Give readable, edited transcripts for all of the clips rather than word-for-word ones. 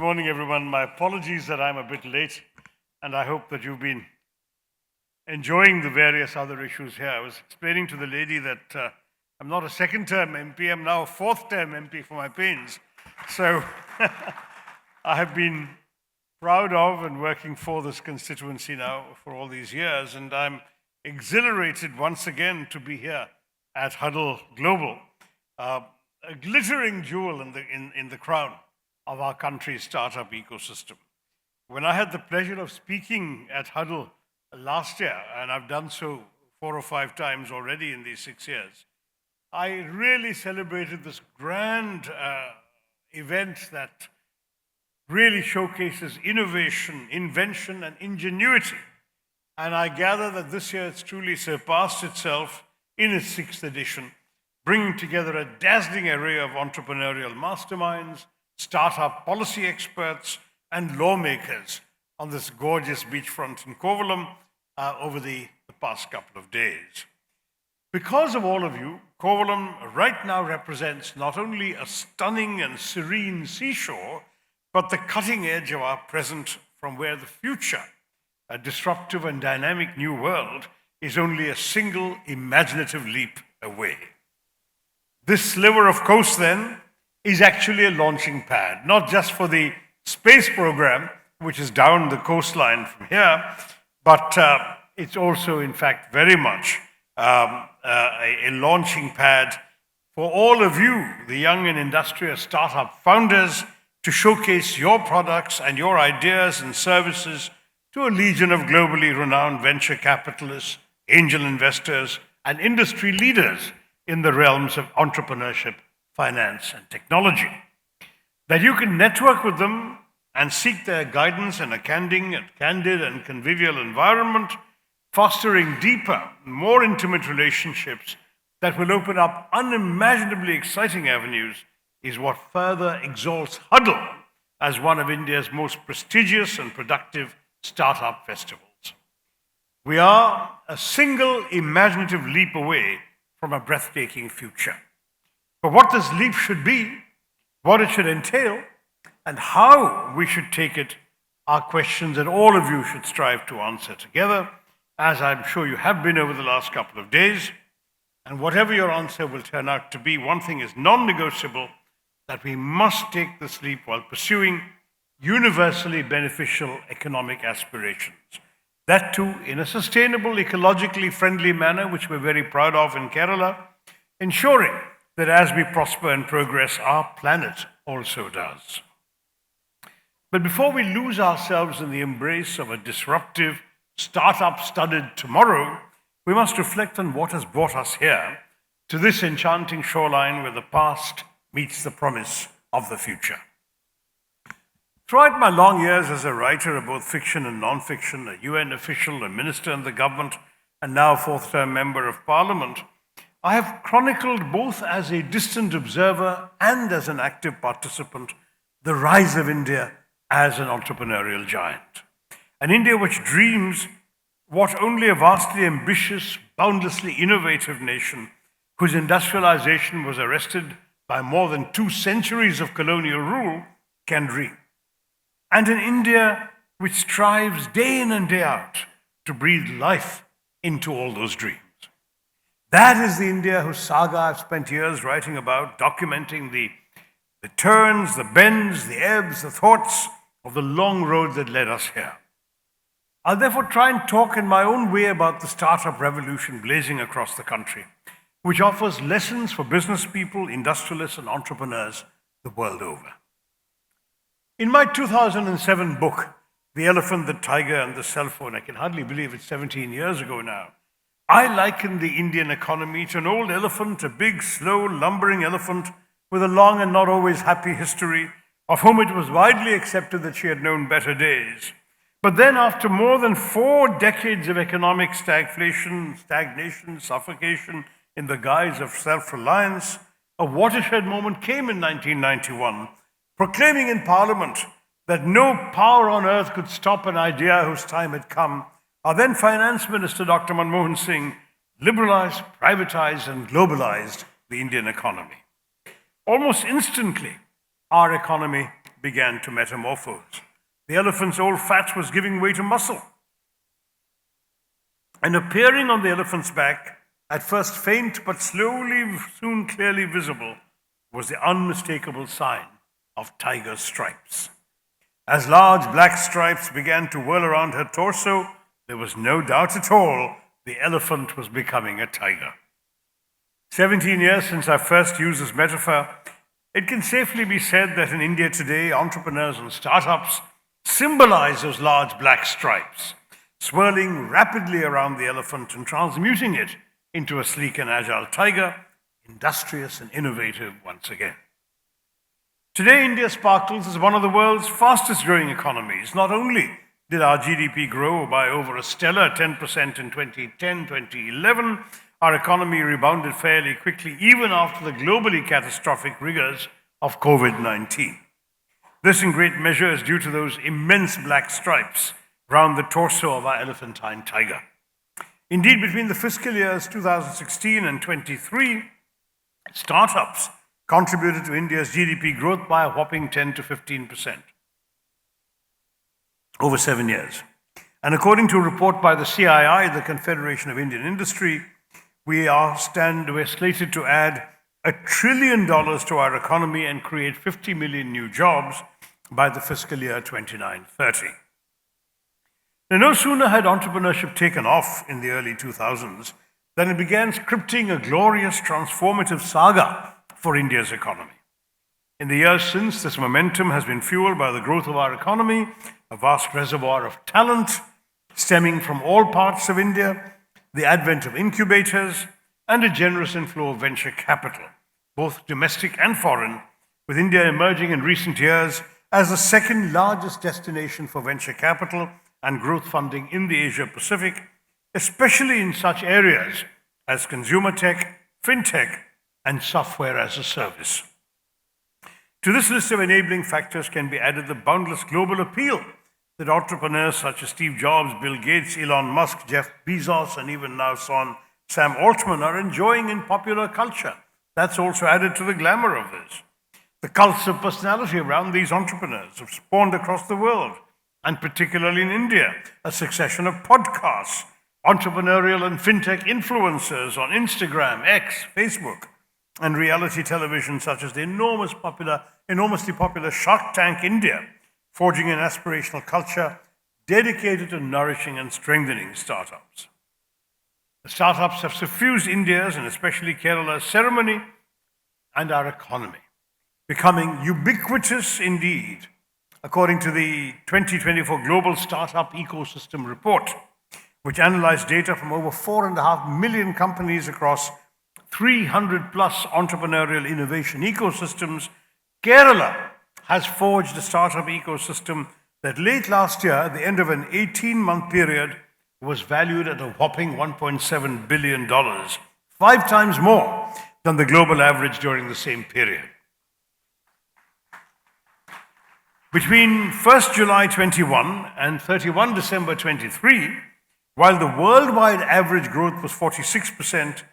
morning, everyone. My apologies that I'm a bit late, and I hope that you've been enjoying the various other issues here. I was explaining to the lady that I'm not a second-term MP, I'm now a fourth-term MP for my pains. So I have been proud of and working for this constituency now for all these years, and I'm exhilarated once again to be here at Huddle Global, a glittering jewel in the crown of our country's startup ecosystem. When I had the pleasure of speaking at Huddle last year, and I've done so 4 or 5 times already in these 6 years, I really celebrated this grand event that really showcases innovation, invention, and ingenuity. And I gather that this year it's truly surpassed itself in its 6th edition, bringing together a dazzling array of entrepreneurial masterminds, startup policy experts, and lawmakers on this gorgeous beachfront in Kovalam over the past couple of days. Because of all of you, Kovalam right now represents not only a stunning and serene seashore, but the cutting edge of our present, from where the future, a disruptive and dynamic new world, is only a single imaginative leap away. This sliver of coast, then, is actually a launching pad, not just for the space program, which is down the coastline from here, but it's also, in fact, very much a launching pad for all of you, the young and industrious startup founders, to showcase your products and your ideas and services to a legion of globally renowned venture capitalists, angel investors, and industry leaders in the realms of entrepreneurship, finance, and technology. That you can network with them and seek their guidance in a candid and convivial environment, fostering deeper, more intimate relationships that will open up unimaginably exciting avenues, is what further exalts Huddle as one of India's most prestigious and productive startup festivals. We are a single imaginative leap away from a breathtaking future. But what this leap should be, what it should entail, and how we should take it are questions that all of you should strive to answer together, as I'm sure you have been over the last couple of days. And whatever your answer will turn out to be, one thing is non-negotiable, that we must take this leap while pursuing universally beneficial economic aspirations. That too in a sustainable, ecologically friendly manner, which we're very proud of in Kerala, ensuring that as we prosper and progress, our planet also does. But before we lose ourselves in the embrace of a disruptive, startup-studded tomorrow, we must reflect on what has brought us here, to this enchanting shoreline where the past meets the promise of the future. Throughout my long years as a writer of both fiction and non-fiction, a UN official, a minister in the government, and now 4th-term member of Parliament, I have chronicled, both as a distant observer and as an active participant, the rise of India as an entrepreneurial giant. An India which dreams what only a vastly ambitious, boundlessly innovative nation, whose industrialization was arrested by more than 2 centuries of colonial rule, can dream. And an India which strives day in and day out to breathe life into all those dreams. That is the India whose saga I've spent years writing about, documenting the turns, the bends, the ebbs, the thoughts of the long road that led us here. I'll therefore try and talk in my own way about the startup revolution blazing across the country, which offers lessons for business people, industrialists, and entrepreneurs the world over. In my 2007 book, The Elephant, the Tiger, and the Cell Phone, I can hardly believe it's 17 years ago now, I likened the Indian economy to an old elephant, a big, slow, lumbering elephant with a long and not always happy history, of whom it was widely accepted that she had known better days. But then, after more than 4 decades of economic stagflation, stagnation, suffocation in the guise of self-reliance, a watershed moment came in 1991, proclaiming in Parliament that no power on earth could stop an idea whose time had come. Our then Finance Minister, Dr. Manmohan Singh, liberalized, privatized, and globalized the Indian economy. Almost instantly, our economy began to metamorphose. The elephant's old fat was giving way to muscle. And appearing on the elephant's back, at first faint but slowly, soon clearly visible, was the unmistakable sign of tiger stripes. As large black stripes began to whirl around her torso, there was no doubt at all the elephant was becoming a tiger. 17 years since I first used this metaphor, it can safely be said that in India today, entrepreneurs and startups symbolize those large black stripes, swirling rapidly around the elephant and transmuting it into a sleek and agile tiger, industrious and innovative once again. Today, India sparkles as one of the world's fastest growing economies. Not only did our GDP grow by over a stellar 10% in 2010-2011, our economy rebounded fairly quickly even after the globally catastrophic rigors of COVID-19. This in great measure is due to those immense black stripes round the torso of our elephantine tiger. Indeed, between the fiscal years 2016 and 23, startups contributed to India's GDP growth by a whopping 10 to 15% over 7 years. And according to a report by the CII, the Confederation of Indian Industry, we're slated to add $1 trillion to our economy and create 50 million new jobs by the fiscal year 29-30. Now, no sooner had entrepreneurship taken off in the early 2000s than it began scripting a glorious transformative saga for India's economy. In the years since, this momentum has been fueled by the growth of our economy, a vast reservoir of talent stemming from all parts of India, the advent of incubators, and a generous inflow of venture capital, both domestic and foreign, with India emerging in recent years as the second largest destination for venture capital and growth funding in the Asia-Pacific, especially in such areas as consumer tech, fintech, and software as a service. To this list of enabling factors can be added the boundless global appeal that entrepreneurs such as Steve Jobs, Bill Gates, Elon Musk, Jeff Bezos, and even now Sam Altman are enjoying in popular culture. That's also added to the glamour of this. The cults of personality around these entrepreneurs have spawned across the world, and particularly in India, a succession of podcasts, entrepreneurial and fintech influencers on Instagram, X, Facebook, and reality television such as the enormously popular Shark Tank India, forging an aspirational culture dedicated to nourishing and strengthening startups. The startups have suffused India's and especially Kerala's ceremony and our economy, becoming ubiquitous indeed, according to the 2024 Global Startup Ecosystem Report, which analyzed data from over 4.5 million companies across 300 plus entrepreneurial innovation ecosystems. Kerala has forged a startup ecosystem that late last year, at the end of an 18-month period, was valued at a whopping $1.7 billion, 5 times more than the global average during the same period. Between 1st July 21 and 31 December 23, while the worldwide average growth was 46%,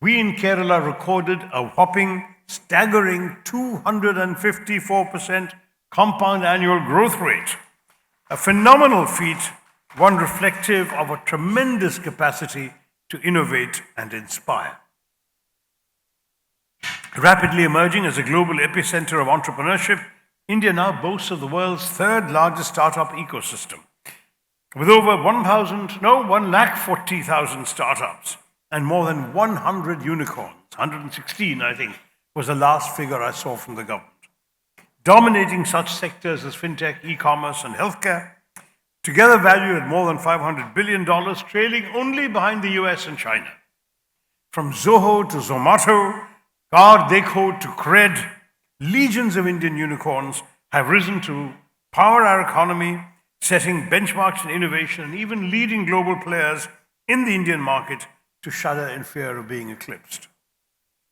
we in Kerala recorded a whopping, staggering 254% compound annual growth rate, a phenomenal feat, one reflective of a tremendous capacity to innovate and inspire. Rapidly emerging as a global epicenter of entrepreneurship, India now boasts of the world's third largest startup ecosystem, with over 140,000 startups and more than 100 unicorns, 116 I think was the last figure I saw from the government, dominating such sectors as fintech, e-commerce, and healthcare, together valued at more than $500 billion, trailing only behind the US and China. From Zoho to Zomato, Car Dekho to Cred, legions of Indian unicorns have risen to power our economy, setting benchmarks in innovation and even leading global players in the Indian market to shudder in fear of being eclipsed.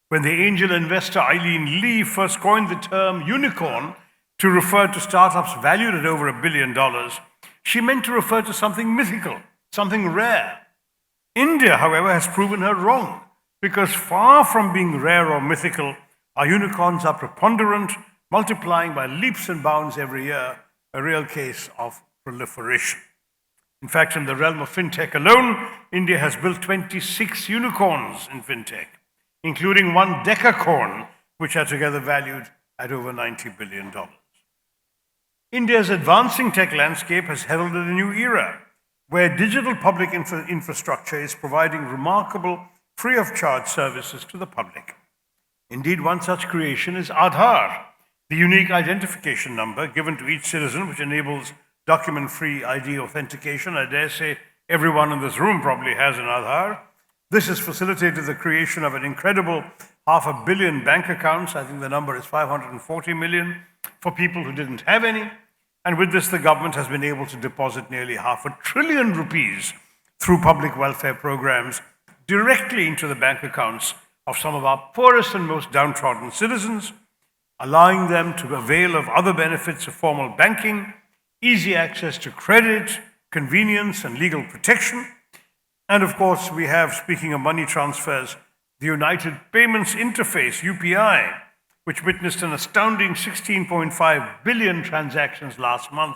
When the angel investor Eileen Lee first coined the term unicorn to refer to startups valued at over $1 billion, she meant to refer to something mythical, something rare. India, however, has proven her wrong, because far from being rare or mythical, our unicorns are preponderant, multiplying by leaps and bounds every year, a real case of proliferation. In fact, in the realm of fintech alone, India has built 26 unicorns in fintech, including one decacorn, which are together valued at over $90 billion. India's advancing tech landscape has heralded a new era where digital public infrastructure is providing remarkable free-of-charge services to the public. Indeed, one such creation is Aadhaar, the unique identification number given to each citizen, which enables document-free ID authentication. I dare say everyone in this room probably has an Aadhaar. This has facilitated the creation of an incredible 500 million bank accounts. I think the number is 540 million for people who didn't have any. And with this, the government has been able to deposit nearly ₹500 billion through public welfare programs directly into the bank accounts of some of our poorest and most downtrodden citizens, allowing them to avail of other benefits of formal banking, easy access to credit, convenience, and legal protection. And of course, we have, speaking of money transfers, the United Payments Interface, UPI, which witnessed an astounding 16.5 billion transactions last month.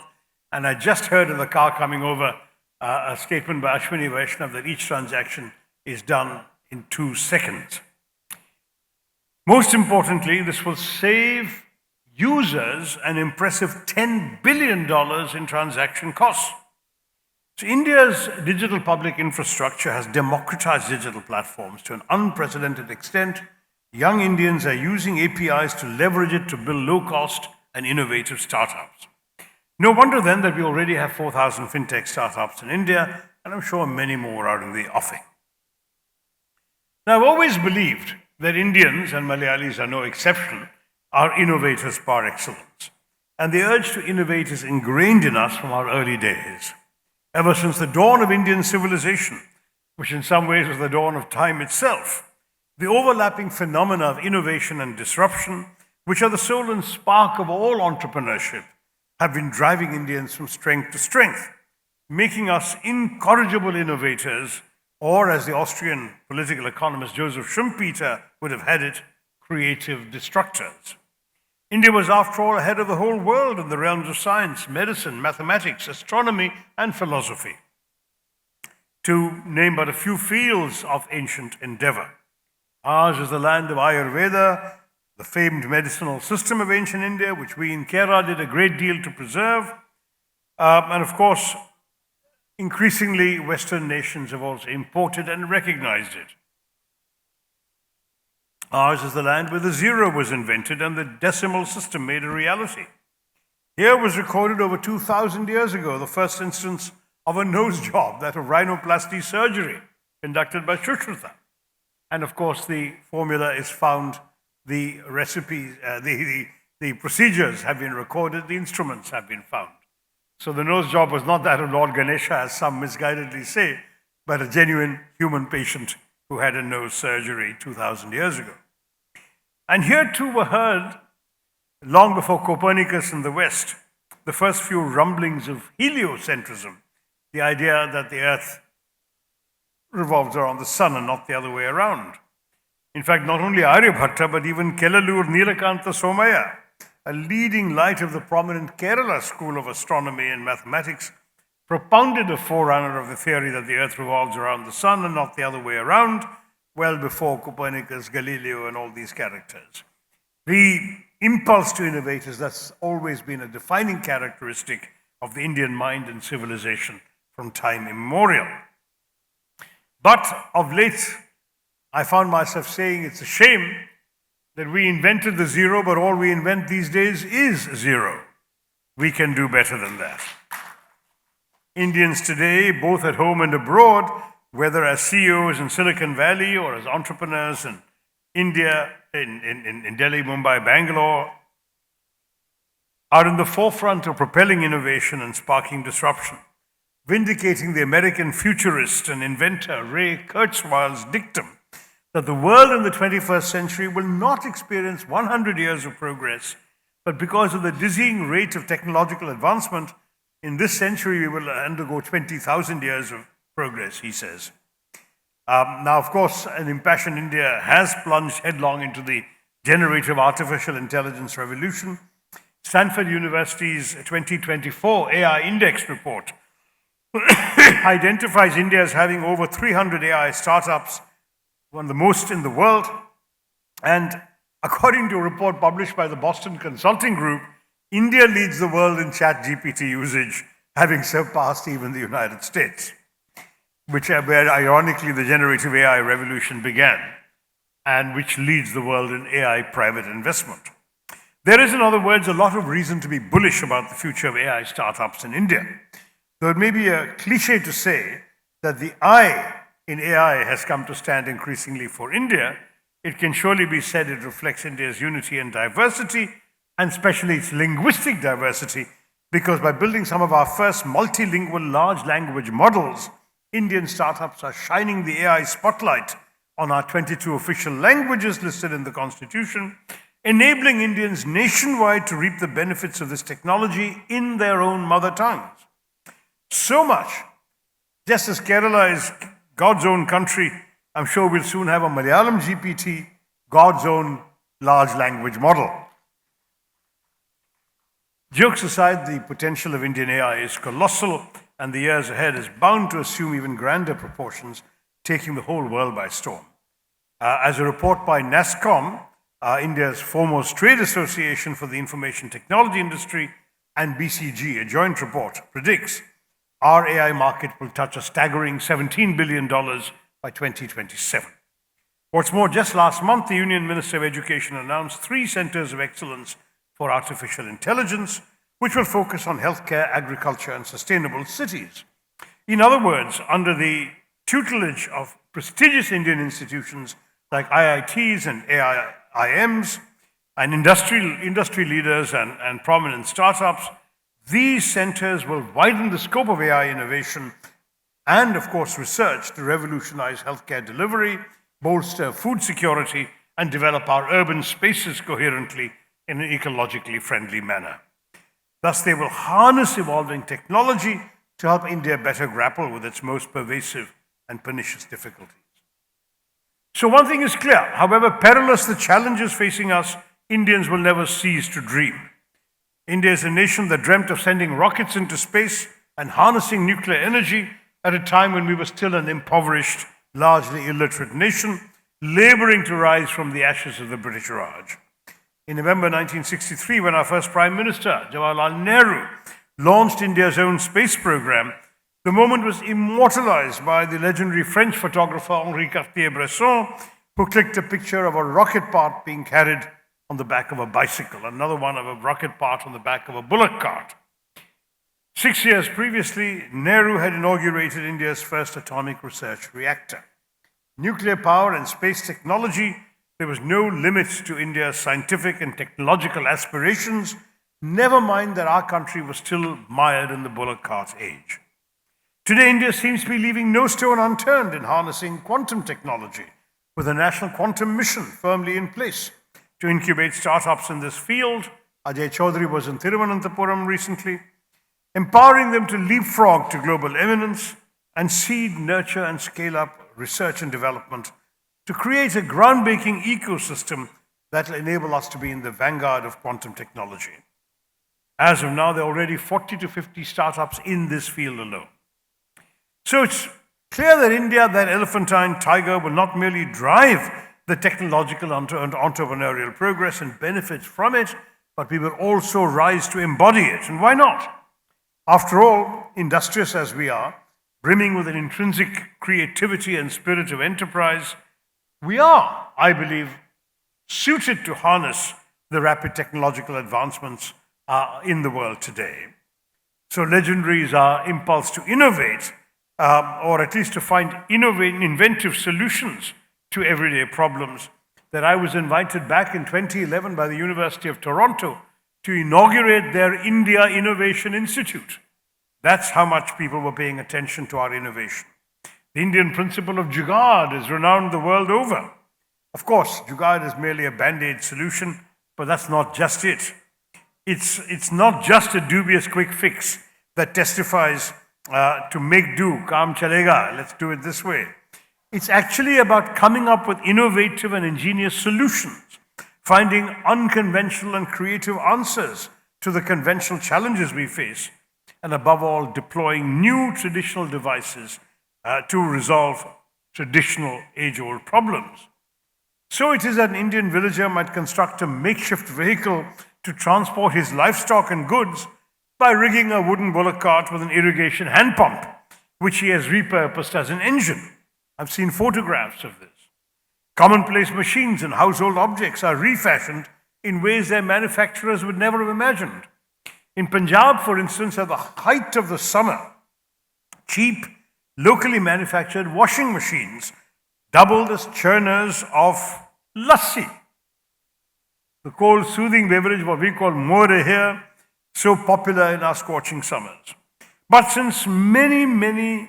And I just heard in the car coming over a statement by Ashwini Vaishnav that each transaction is done in 2 seconds. Most importantly, this will save users an impressive $10 billion in transaction costs. So India's digital public infrastructure has democratized digital platforms to an unprecedented extent. Young Indians are using APIs to leverage it to build low-cost and innovative startups. No wonder then that we already have 4,000 fintech startups in India, and I'm sure many more are in the offing. Now, I've always believed that Indians, and Malayalis are no exception, are innovators par excellence. And the urge to innovate is ingrained in us from our early days. Ever since the dawn of Indian civilization, which in some ways was the dawn of time itself, the overlapping phenomena of innovation and disruption, which are the soul and spark of all entrepreneurship, have been driving Indians from strength to strength, making us incorrigible innovators, or as the Austrian political economist Joseph Schumpeter would have had it, creative destructors. India was, after all, ahead of the whole world in the realms of science, medicine, mathematics, astronomy, and philosophy, to name but a few fields of ancient endeavor. Ours is the land of Ayurveda, the famed medicinal system of ancient India, which we in Kerala did a great deal to preserve. And of course, increasingly, Western nations have also imported and recognized it. Ours is the land where the zero was invented and the decimal system made a reality. Here was recorded over 2,000 years ago the first instance of a nose job, that of rhinoplasty surgery, conducted by Shushruta. And of course, the formula is found, the recipes, the procedures have been recorded, the instruments have been found. So the nose job was not that of Lord Ganesha, as some misguidedly say, but a genuine human patient who had a nose surgery 2,000 years ago. And here too were heard, long before Copernicus in the West, the first few rumblings of heliocentrism, the idea that the Earth revolves around the sun and not the other way around. In fact, not only Aryabhatta, but even Kellalur Nilakanta Somaya, a leading light of the prominent Kerala school of astronomy and mathematics, propounded a forerunner of the theory that the Earth revolves around the sun and not the other way around, well before Copernicus, Galileo, and all these characters. The impulse to innovate that's always been a defining characteristic of the Indian mind and civilization from time immemorial. But of late, I found myself saying it's a shame that we invented the zero, but all we invent these days is zero. We can do better than that. Indians today, both at home and abroad, whether as CEOs in Silicon Valley or as entrepreneurs in India, in Delhi, Mumbai, Bangalore, are in the forefront of propelling innovation and sparking disruption, vindicating the American futurist and inventor Ray Kurzweil's dictum that the world in the 21st century will not experience 100 years of progress, but because of the dizzying rate of technological advancement, in this century we will undergo 20,000 years of progress, he says. Now, of course, an impassioned India has plunged headlong into the generative artificial intelligence revolution, Stanford University's 2024 AI Index report identifies India as having over 300 AI startups, one of the most in the world. And according to a report published by the Boston Consulting Group, India leads the world in ChatGPT usage, having surpassed even the United States, where ironically the generative AI revolution began, and which leads the world in AI private investment. There is, in other words, a lot of reason to be bullish about the future of AI startups in India. Though it may be a cliche to say that the I in AI has come to stand increasingly for India, it can surely be said it reflects India's unity and diversity, and especially its linguistic diversity, because by building some of our first multilingual large language models, Indian startups are shining the AI spotlight on our 22 official languages listed in the Constitution, enabling Indians nationwide to reap the benefits of this technology in their own mother tongues. So much, just as Kerala is God's own country, I'm sure we'll soon have a Malayalam GPT, God's own large language model. Jokes aside, the potential of Indian AI is colossal, and the years ahead is bound to assume even grander proportions, taking the whole world by storm. As a report by NASSCOM, India's foremost trade association for the information technology industry, and BCG, a joint report, predicts our AI market will touch a staggering $17 billion by 2027. What's more, just last month, the Union Minister of Education announced 3 centers of excellence for artificial intelligence, which will focus on healthcare, agriculture, and sustainable cities. In other words, under the tutelage of prestigious Indian institutions like IITs and AIIMs and industry leaders and prominent startups, these centers will widen the scope of AI innovation and, of course, research to revolutionize healthcare delivery, bolster food security, and develop our urban spaces coherently in an ecologically friendly manner. Thus, they will harness evolving technology to help India better grapple with its most pervasive and pernicious difficulties. So one thing is clear, however perilous the challenges facing us, Indians will never cease to dream. India is a nation that dreamt of sending rockets into space and harnessing nuclear energy at a time when we were still an impoverished, largely illiterate nation, laboring to rise from the ashes of the British Raj. In November 1963, when our first Prime Minister, Jawaharlal Nehru, launched India's own space program, the moment was immortalized by the legendary French photographer Henri Cartier-Bresson, who clicked a picture of a rocket part being carried on the back of a bicycle, another one of a rocket part on the back of a bullock cart. 6 years previously, Nehru had inaugurated India's first atomic research reactor. Nuclear power and space technology, there was no limit to India's scientific and technological aspirations, never mind that our country was still mired in the bullock cart age. Today, India seems to be leaving no stone unturned in harnessing quantum technology, with a national quantum mission firmly in place to incubate startups in this field. Ajay Chaudhary was in Thiruvananthapuram recently, empowering them to leapfrog to global eminence and seed, nurture, and scale up research and development to create a groundbreaking ecosystem that will enable us to be in the vanguard of quantum technology. As of now, there are already 40 to 50 startups in this field alone. So it's clear that India, that elephantine tiger, will not merely drive the technological and entrepreneurial progress and benefits from it, but we will also rise to embody it. And why not? After all, industrious as we are, brimming with an intrinsic creativity and spirit of enterprise, we are, I believe, suited to harness the rapid technological advancements in the world today. So legendary is our impulse to innovate, or at least to find inventive solutions to everyday problems, that I was invited back in 2011 by the University of Toronto to inaugurate their India Innovation Institute. That's how much people were paying attention to our innovation. The Indian principle of jugaad is renowned the world over. Of course, jugaad is merely a band-aid solution, but that's not just it. It's not just a dubious quick fix that testifies to make do, kaam chalega, let's do it this way. It's actually about coming up with innovative and ingenious solutions, finding unconventional and creative answers to to the conventional challenges we face, and above all, deploying new traditional devices to resolve traditional age-old problems. So it is that an Indian villager might construct a makeshift vehicle to transport his livestock and goods by rigging a wooden bullock cart with an irrigation hand pump, which he has repurposed as an engine. I've seen photographs of this. Commonplace machines and household objects are refashioned in ways their manufacturers would never have imagined. In Punjab, for instance, at the height of the summer, cheap, locally manufactured washing machines doubled as churners of lassi, the cold, soothing beverage, what we call more here, so popular in our scorching summers. But since many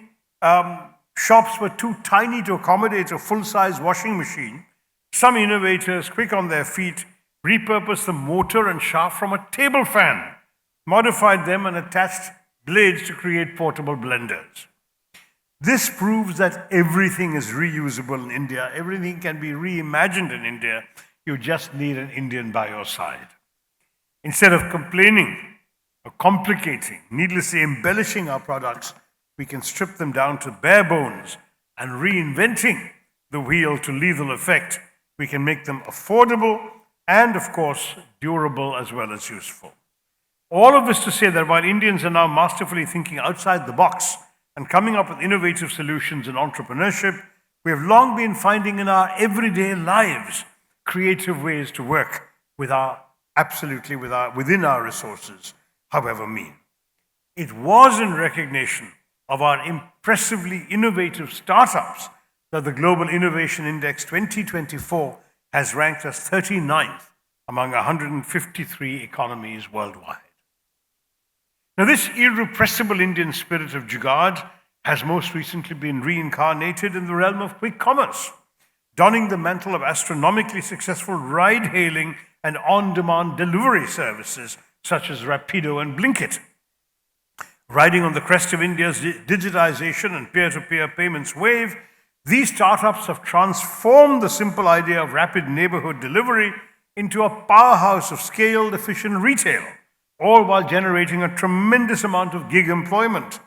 shops were too tiny to accommodate a full-size washing machine, some innovators, quick on their feet, repurposed the motor and shaft from a table fan, modified them and attached blades to create portable blenders. This proves that everything is reusable in India. Everything can be reimagined in India. You just need an Indian by your side. Instead of complaining or complicating, needlessly embellishing our products, we can strip them down to bare bones, and reinventing the wheel to lethal effect, we can make them affordable and, of course, durable as well as useful. All of this to say that while Indians are now masterfully thinking outside the box and coming up with innovative solutions in entrepreneurship, we have long been finding in our everyday lives creative ways to work within our resources, however mean. It was in recognition of our impressively innovative startups that the Global Innovation Index 2024 has ranked us 39th among 153 economies worldwide. Now, this irrepressible Indian spirit of jugaad has most recently been reincarnated in the realm of quick commerce, donning the mantle of astronomically successful ride-hailing and on-demand delivery services such as Rapido and Blinkit. Riding on the crest of India's digitization and peer-to-peer payments wave, these startups have transformed the simple idea of rapid neighborhood delivery into a powerhouse of scaled, efficient retail, all while generating a tremendous amount of gig employment.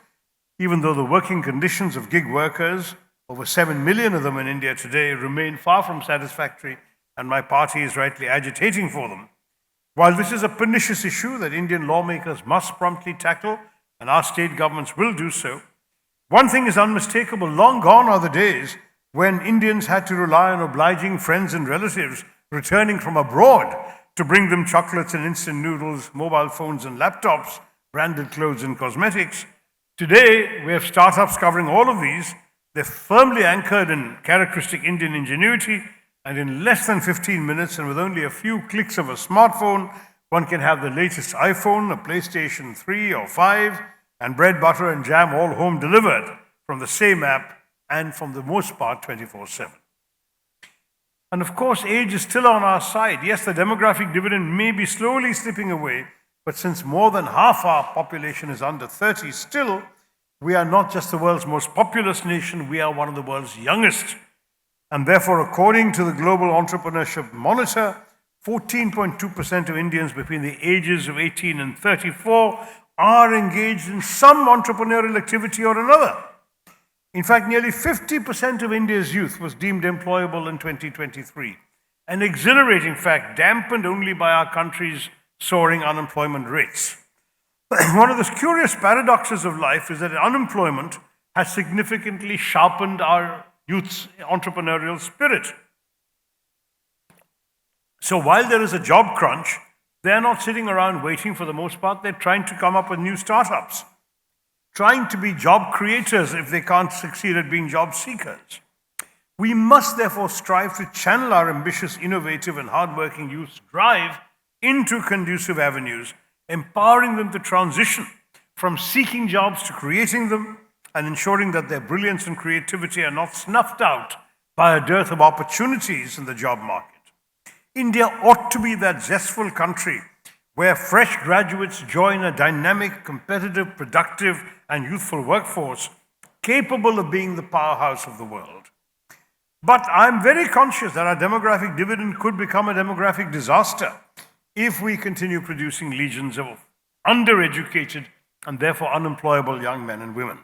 Even though the working conditions of gig workers, over 7 million of them in India today, remain far from satisfactory, and my party is rightly agitating for them. While this is a pernicious issue that Indian lawmakers must promptly tackle, and our state governments will do so, one thing is unmistakable: long gone are the days when Indians had to rely on obliging friends and relatives returning from abroad to bring them chocolates and instant noodles, mobile phones and laptops, branded clothes and cosmetics. Today, we have startups covering all of these. They're firmly anchored in characteristic Indian ingenuity, and in less than 15 minutes and with only a few clicks of a smartphone, one can have the latest iPhone, a PlayStation 3 or 5, and bread, butter, and jam all home delivered from the same app, and for the most part 24/7. And of course, age is still on our side. Yes, the demographic dividend may be slowly slipping away, but since more than half our population is under 30, still, we are not just the world's most populous nation, we are one of the world's youngest. And therefore, according to the Global Entrepreneurship Monitor, 14.2% of Indians between the ages of 18 and 34 are engaged in some entrepreneurial activity or another. In fact, nearly 50% of India's youth was deemed employable in 2023, an exhilarating fact dampened only by our country's soaring unemployment rates. One of the curious paradoxes of life is that unemployment has significantly sharpened our youth's entrepreneurial spirit. So while there is a job crunch, they're not sitting around waiting for the most part. They're trying to come up with new startups, trying to be job creators if they can't succeed at being job seekers. We must therefore strive to channel our ambitious, innovative, and hardworking youth's drive into conducive avenues, empowering them to transition from seeking jobs to creating them, and ensuring that their brilliance and creativity are not snuffed out by a dearth of opportunities in the job market. India ought to be that zestful country where fresh graduates join a dynamic, competitive, productive, and youthful workforce capable of being the powerhouse of the world. But I'm very conscious that our demographic dividend could become a demographic disaster if we continue producing legions of undereducated and therefore unemployable young men and women.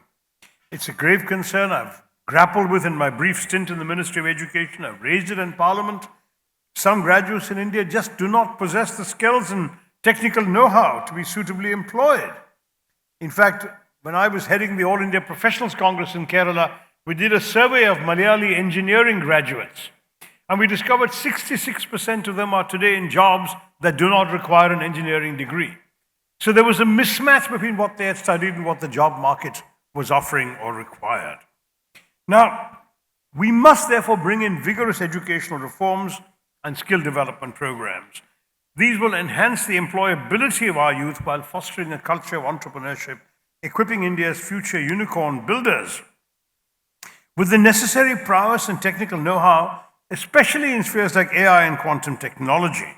It's a grave concern I've grappled with in my brief stint in the Ministry of Education. I've raised it in Parliament. Some graduates in India just do not possess the skills and technical know-how to be suitably employed. In fact, when I was heading the All India Professionals Congress in Kerala, we did a survey of Malayali engineering graduates, and we discovered 66% of them are today in jobs that do not require an engineering degree. So there was a mismatch between what they had studied and what the job market was offering or required. Now, we must therefore bring in vigorous educational reforms and skill development programs. These will enhance the employability of our youth while fostering a culture of entrepreneurship, equipping India's future unicorn builders with the necessary prowess and technical know-how, especially in spheres like AI and quantum technology.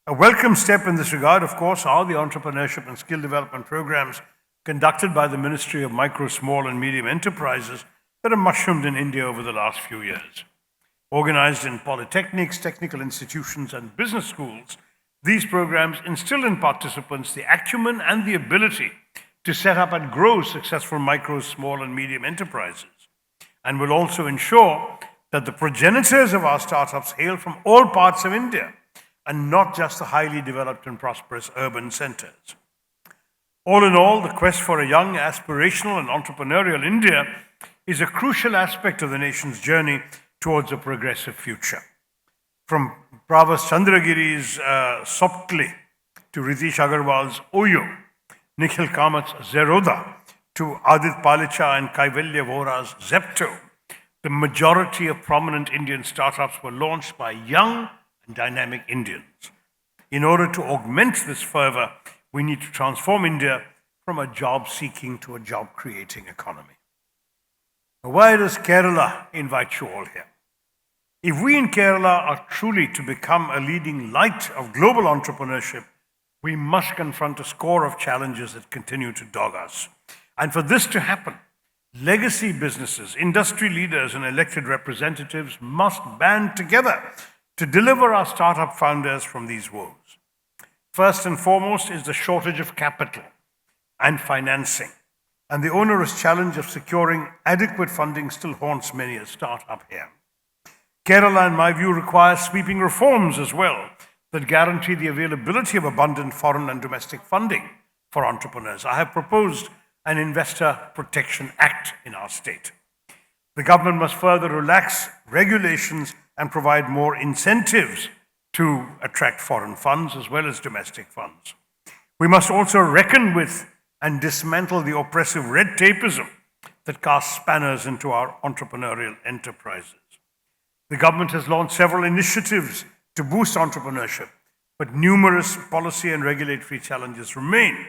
A welcome step in this regard, of course, are the entrepreneurship and skill development programs conducted by the Ministry of Micro, Small and Medium Enterprises that have mushroomed in India over the last few years. Organized in polytechnics, technical institutions and business schools, these programs instill in participants the acumen and the ability to set up and grow successful micro, small and medium enterprises, and will also ensure that the progenitors of our startups hail from all parts of India and not just the highly developed and prosperous urban centers. All in all, the quest for a young, aspirational and entrepreneurial India is a crucial aspect of the nation's journey towards a progressive future. From Pravas Chandragiri's Soptli to Ritesh Agarwal's Oyo, Nikhil Kamat's Zeroda to Adit Palicha and Kaivalya Vora's Zepto, the majority of prominent Indian startups were launched by young and dynamic Indians. In order to augment this fervor, we need to transform India from a job-seeking to a job-creating economy. Now, why does Kerala invite you all here? If we in Kerala are truly to become a leading light of global entrepreneurship, we must confront a score of challenges that continue to dog us. And for this to happen, legacy businesses, industry leaders, and elected representatives must band together to deliver our startup founders from these woes. First and foremost is the shortage of capital and financing, and the onerous challenge of securing adequate funding still haunts many a startup here. Kerala, in my view, requires sweeping reforms as well that guarantee the availability of abundant foreign and domestic funding for entrepreneurs. I have proposed an Investor Protection Act in our state. The government must further relax regulations and provide more incentives to attract foreign funds as well as domestic funds. We must also reckon with and dismantle the oppressive red tapeism that casts spanners into our entrepreneurial enterprises. The government has launched several initiatives to boost entrepreneurship, but numerous policy and regulatory challenges remain.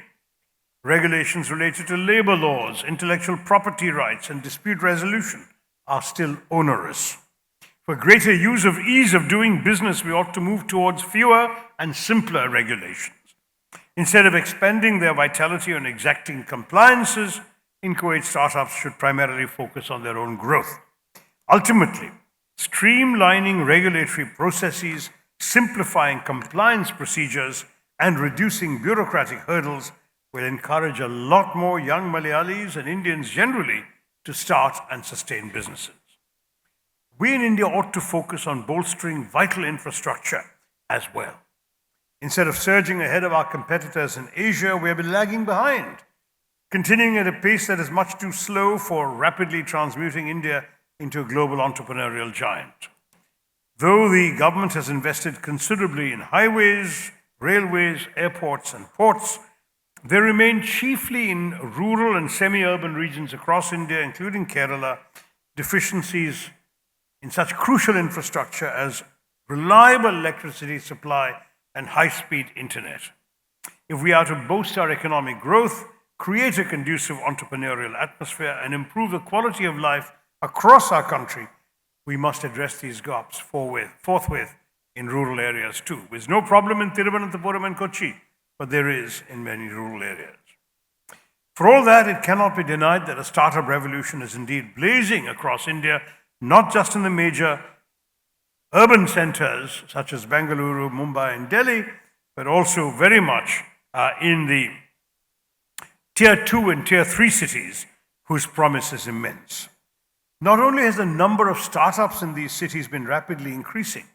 Regulations related to labor laws, intellectual property rights, and dispute resolution are still onerous. For greater ease of doing business, we ought to move towards fewer and simpler regulations. Instead of expending their vitality on exacting compliances, in Kuwait, startups should primarily focus on their own growth. Ultimately, streamlining regulatory processes, simplifying compliance procedures, and reducing bureaucratic hurdles will encourage a lot more young Malayalis and Indians generally to start and sustain businesses. We in India ought to focus on bolstering vital infrastructure as well. Instead of surging ahead of our competitors in Asia, we have been lagging behind, continuing at a pace that is much too slow for rapidly transmuting India into a global entrepreneurial giant. Though the government has invested considerably in highways, railways, airports, and ports, they remain chiefly in rural and semi-urban regions across India, including Kerala, deficiencies in such crucial infrastructure as reliable electricity supply and high-speed internet. If we are to boost our economic growth, create a conducive entrepreneurial atmosphere, and improve the quality of life across our country, we must address these gaps forthwith in rural areas too. There's no problem in Thiruvananthapuram and Kochi, but there is in many rural areas. For all that, it cannot be denied that a startup revolution is indeed blazing across India, not just in the major urban centers such as Bengaluru, Mumbai, and Delhi, but also very much in the Tier 2 and Tier 3 cities, whose promise is immense. Not only has the number of startups in these cities been rapidly increasing,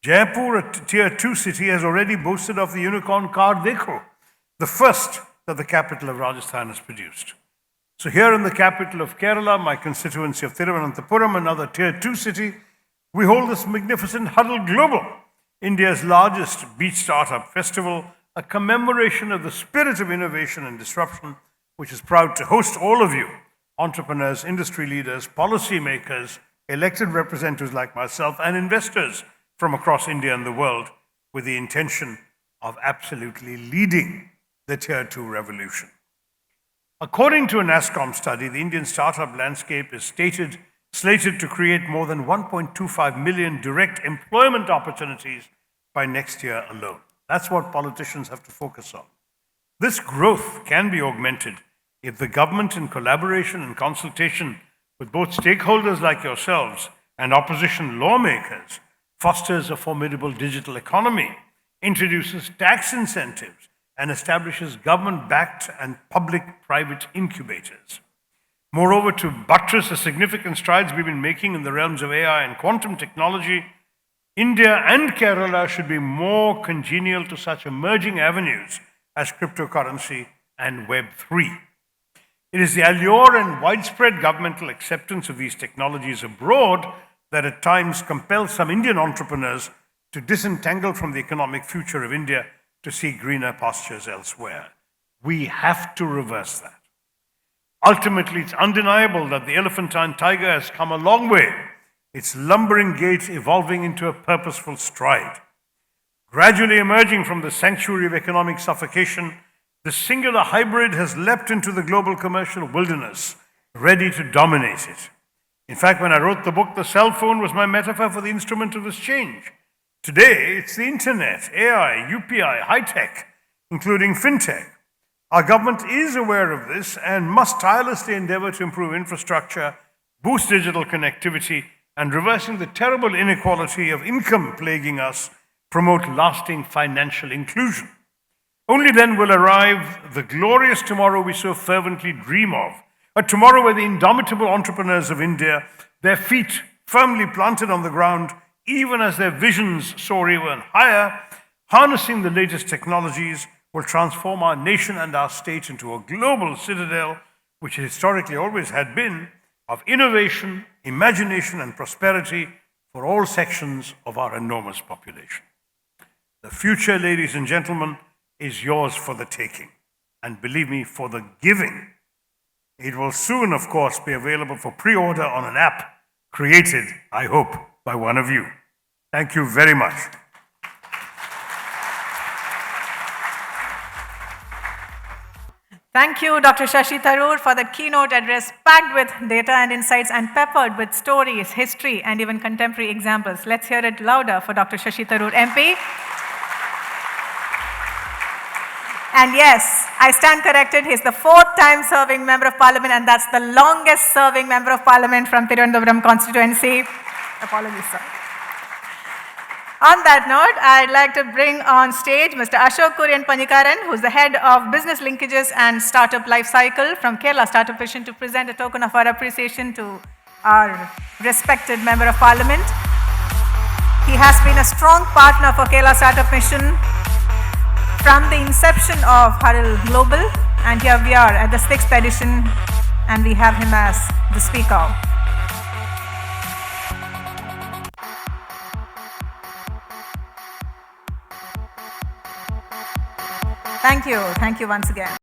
Jaipur, a Tier 2 city, has already boasted of the unicorn car Dekho, the first that the capital of Rajasthan has produced. So here in the capital of Kerala, my constituency of Thiruvananthapuram, another Tier 2 city, we hold this magnificent Huddle Global, India's largest beach startup festival, a commemoration of the spirit of innovation and disruption, which is proud to host all of you, entrepreneurs, industry leaders, policymakers, elected representatives like myself, and investors from across India and the world, with the intention of absolutely leading the Tier 2 revolution. According to a NASSCOM study, the Indian startup landscape is slated to create more than 1.25 million direct employment opportunities by next year alone. That's what politicians have to focus on. This growth can be augmented if the government, in collaboration and consultation with both stakeholders like yourselves and opposition lawmakers, fosters a formidable digital economy, introduces tax incentives, and establishes government-backed and public-private incubators. Moreover, to buttress the significant strides we've been making in the realms of AI and quantum technology, India and Kerala should be more congenial to such emerging avenues as cryptocurrency and Web3. It is the allure and widespread governmental acceptance of these technologies abroad that at times compels some Indian entrepreneurs to disentangle from the economic future of India to seek greener pastures elsewhere. We have to reverse that. Ultimately, it's undeniable that the elephantine tiger has come a long way, its lumbering gait evolving into a purposeful stride. Gradually emerging from the sanctuary of economic suffocation, the singular hybrid has leapt into the global commercial wilderness, ready to dominate it. In fact, when I wrote the book, the cell phone was my metaphor for the instrument of this change. Today, it's the internet, AI, UPI, high-tech, including fintech. Our government is aware of this and must tirelessly endeavor to improve infrastructure, boost digital connectivity, and reversing the terrible inequality of income plaguing us, promote lasting financial inclusion. Only then will arrive the glorious tomorrow we so fervently dream of, a tomorrow where the indomitable entrepreneurs of India, their feet firmly planted on the ground, even as their visions soar even higher, harnessing the latest technologies, will transform our nation and our state into a global citadel, which it historically always had been, of innovation, imagination, and prosperity for all sections of our enormous population. The future, ladies and gentlemen, is yours for the taking, and believe me, for the giving. It will soon, of course, be available for pre-order on an app created, I hope, by one of you. Thank you very much. Thank you, Dr. Shashi Tharoor, for the keynote address packed with data and insights and peppered with stories, history, and even contemporary examples. Let's hear it louder for Dr. Shashi Tharoor, MP. And yes, I stand corrected. He's the 4th time serving Member of Parliament, and that's the longest serving Member of Parliament from Thiruvananthapuram constituency. Apologies, sir. On that note, I'd like to bring on stage Mr. Ashok Kurian Panikaran, who's the head of Business Linkages and Startup Lifecycle from Kerala Startup Mission, to present a token of our appreciation to our respected Member of Parliament. He has been a strong partner for Kerala Startup Mission from the inception of Huddle Global, and here we are at the 6th edition, and we have him as the speaker. Thank you once again.